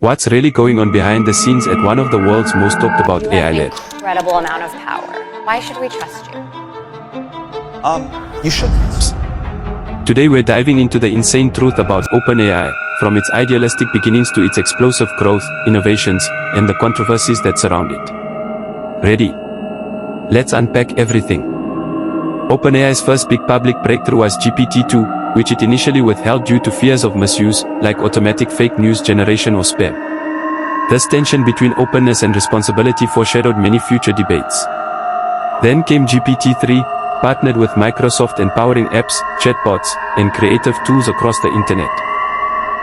What's really going on behind the scenes at one of the world's most talked about AI labs? Incredible amount of power. Why should we trust you? You should. Today we're diving into the insane truth about OpenAI, from its idealistic beginnings to its explosive growth, innovations, and the controversies that surround it. Ready? Let's unpack everything. OpenAI's first big public breakthrough was GPT-2, which it initially withheld due to fears of misuse, like automatic fake news generation or spam. This tension between openness and responsibility foreshadowed many future debates. Then came GPT-3, partnered with Microsoft, empowering apps, chatbots, and creative tools across the internet.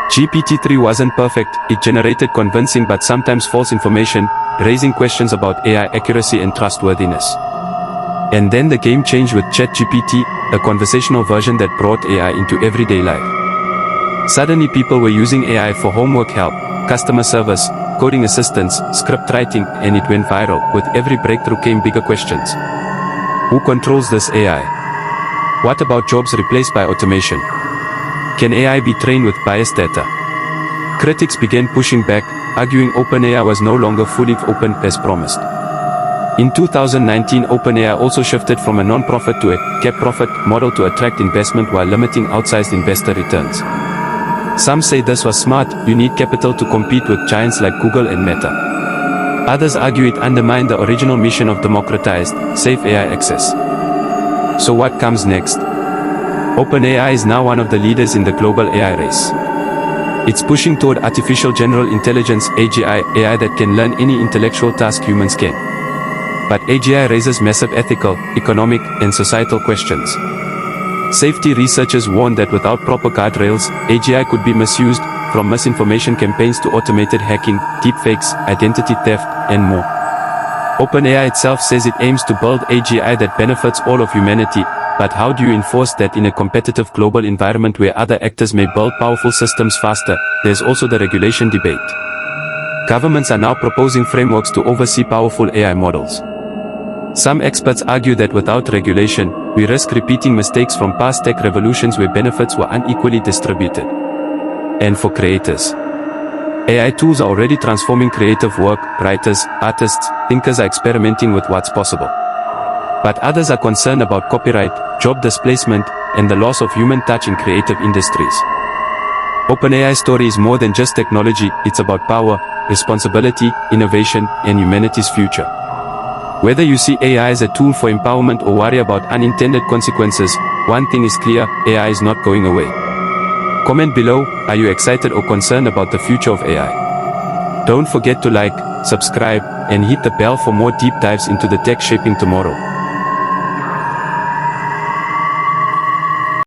GPT-3 wasn't perfect, it generated convincing but sometimes false information, raising questions about AI accuracy and trustworthiness. And then the game changed with ChatGPT, a conversational version that brought AI into everyday life. Suddenly people were using AI for homework help, customer service, coding assistance, script writing, and it went viral. With every breakthrough came bigger questions. Who controls this AI? What about jobs replaced by automation? Can AI be trained with biased data? Critics began pushing back, arguing OpenAI was no longer fully open as promised. In 2019, OpenAI also shifted from a non-profit to a cap profit model to attract investment while limiting outsized investor returns. Some say this was smart. You need capital to compete with giants like Google and Meta. Others argue it undermined the original mission of democratized, safe AI access. So what comes next? OpenAI is now one of the leaders in the global AI race. It's pushing toward artificial general intelligence (AGI), AI that can learn any intellectual task humans can. But AGI raises massive ethical, economic, and societal questions. Safety researchers warn that without proper guardrails, AGI could be misused, from misinformation campaigns to automated hacking, deepfakes, identity theft, and more. OpenAI itself says it aims to build AGI that benefits all of humanity, but how do you enforce that in a competitive global environment where other actors may build powerful systems faster? There's also the regulation debate. Governments are now proposing frameworks to oversee powerful AI models. Some experts argue that without regulation, we risk repeating mistakes from past tech revolutions where benefits were unequally distributed. And for creators, AI tools are already transforming creative work. Writers, artists, thinkers are experimenting with what's possible. But others are concerned about copyright, job displacement, and the loss of human touch in creative industries. OpenAI's story is more than just technology, it's about power, responsibility, innovation, and humanity's future. Whether you see AI as a tool for empowerment or worry about unintended consequences, one thing is clear: AI is not going away. Comment below, are you excited or concerned about the future of AI? Don't forget to like, subscribe, and hit the bell for more deep dives into the tech shaping tomorrow.